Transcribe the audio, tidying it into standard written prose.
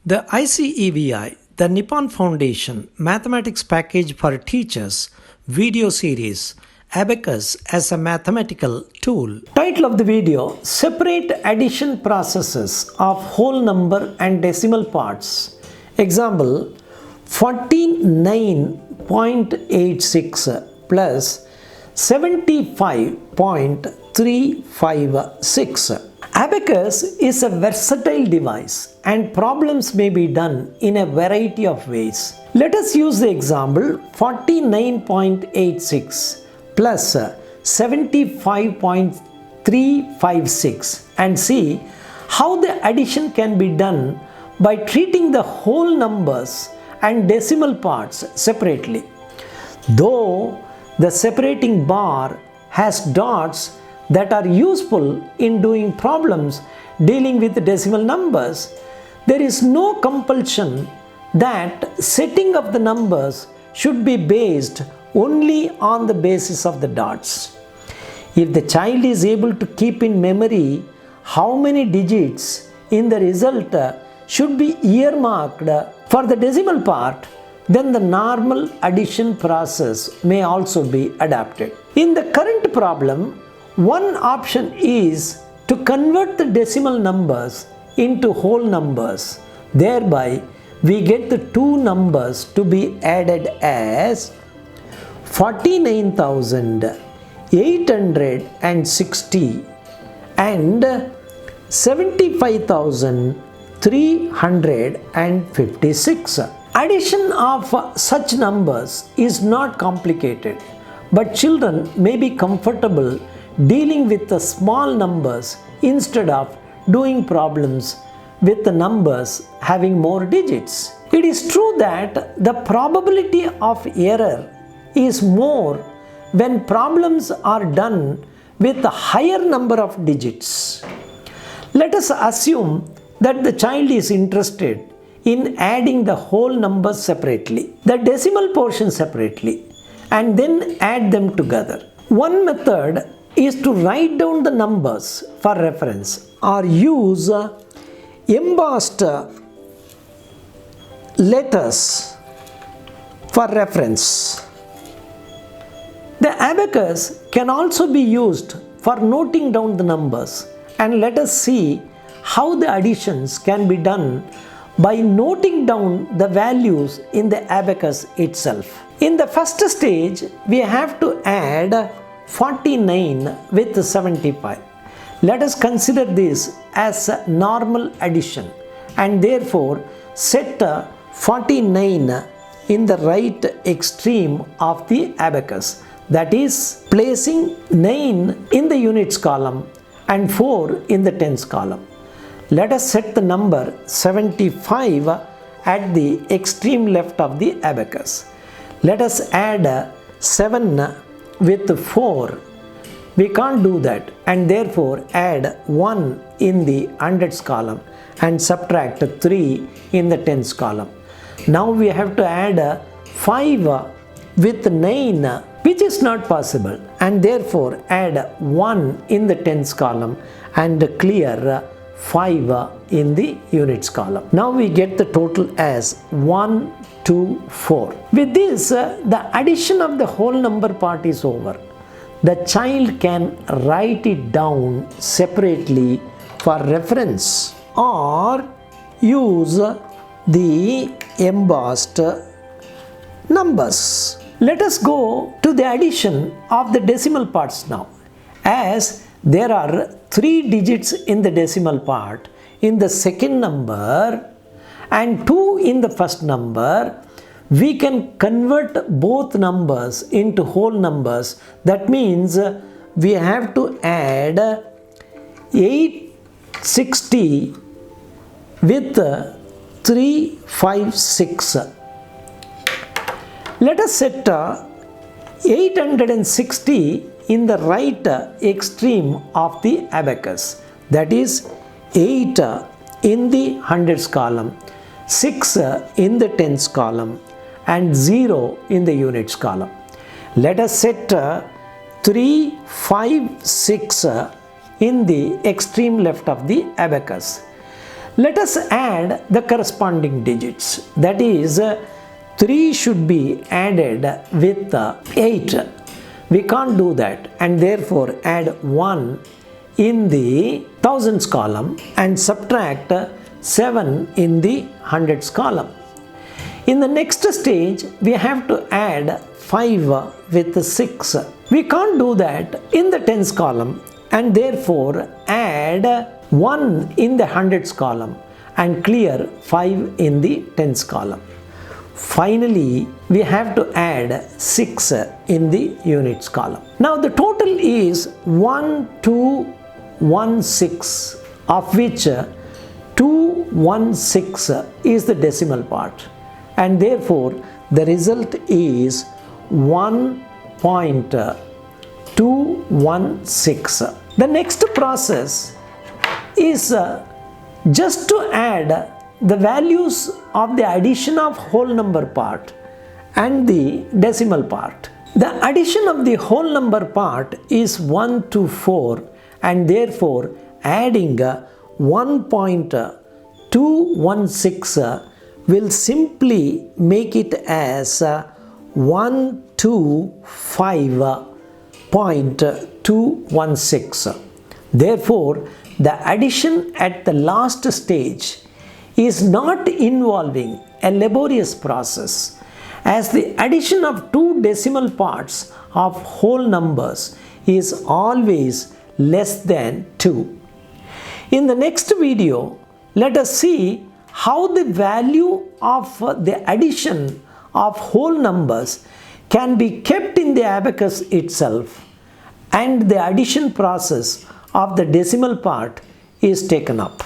The ICEVI, the Nippon Foundation Mathematics Package for Teachers video series, Abacus as a Mathematical Tool. Title of the video: Separate addition processes of whole number and decimal parts. Example: 49.86 plus 75.356. Abacus is a versatile device and problems may be done in a variety of ways. Let us use the example 49.86 plus 75.356 and see how the addition can be done by treating the whole numbers and decimal parts separately. Though the separating bar has dots that are useful in doing problems dealing with decimal numbers, there is no compulsion that setting of the numbers should be based only on the basis of the dots. If the child is able to keep in memory how many digits in the result should be earmarked for the decimal part, then the normal addition process may also be adapted. In the current problem, one option is to convert the decimal numbers into whole numbers. Thereby, we get the two numbers to be added as 49,860 and 75,356. Addition of such numbers is not complicated, but children may be comfortable dealing with the small numbers instead of doing problems with the numbers having more digits. It is true that the probability of error is more when problems are done with a higher number of digits. Let us assume that the child is interested in adding the whole numbers separately, the decimal portion separately, and then add them together. One method is to write down the numbers for reference or use embossed letters for reference. The abacus can also be used for noting down the numbers, and let us see how the additions can be done by noting down the values in the abacus itself. In the first stage, we have to add 49 with 75. Let us consider this as a normal addition and therefore set 49 in the right extreme of the abacus, that is placing 9 in the units column and 4 in the tens column. Let us set the number 75 at the extreme left of the abacus. Let us add 7 with 4. We can't do that and therefore add 1 in the hundreds column and subtract 3 in the tens column. Now we have to add 5 with 9, which is not possible, and therefore add 1 in the tens column and clear 5 in the units column. Now we get the total as 1, 2, 4. With this, the addition of the whole number part is over. The child can write it down separately for reference or use the embossed numbers. Let us go to the addition of the decimal parts now. As there are 3 digits in the decimal part in the second number and 2 in the first number, we can convert both numbers into whole numbers. That means we have to add 860 with 356. Let us set 860 in the right extreme of the abacus, that is 8 in the hundreds column, 6 in the tens column and 0 in the units column. Let us set 356 in the extreme left of the abacus. Let us add the corresponding digits. That is, 3 should be added with 8. We can't do that, and therefore add 1 in the thousands column and subtract 7 in the hundreds column. In the next stage, we have to add 5 with 6. We can't do that in the tens column, and therefore add 1 in the hundreds column and clear 5 in the tens column. Finally, we have to add 6 in the units column. Now the total is 1216, of which 216 is the decimal part, and therefore the result is 1.216. The next process is just to add the values of the addition of whole number part and the decimal part. The addition of the whole number part is 1 to 4, and therefore adding 1.216 will simply make it as 125.216. Therefore, the addition at the last stage is not involving a laborious process, as the addition of two decimal parts of whole numbers is always less than 2. In the next video, let us see how the value of the addition of whole numbers can be kept in the abacus itself, and the addition process of the decimal part is taken up.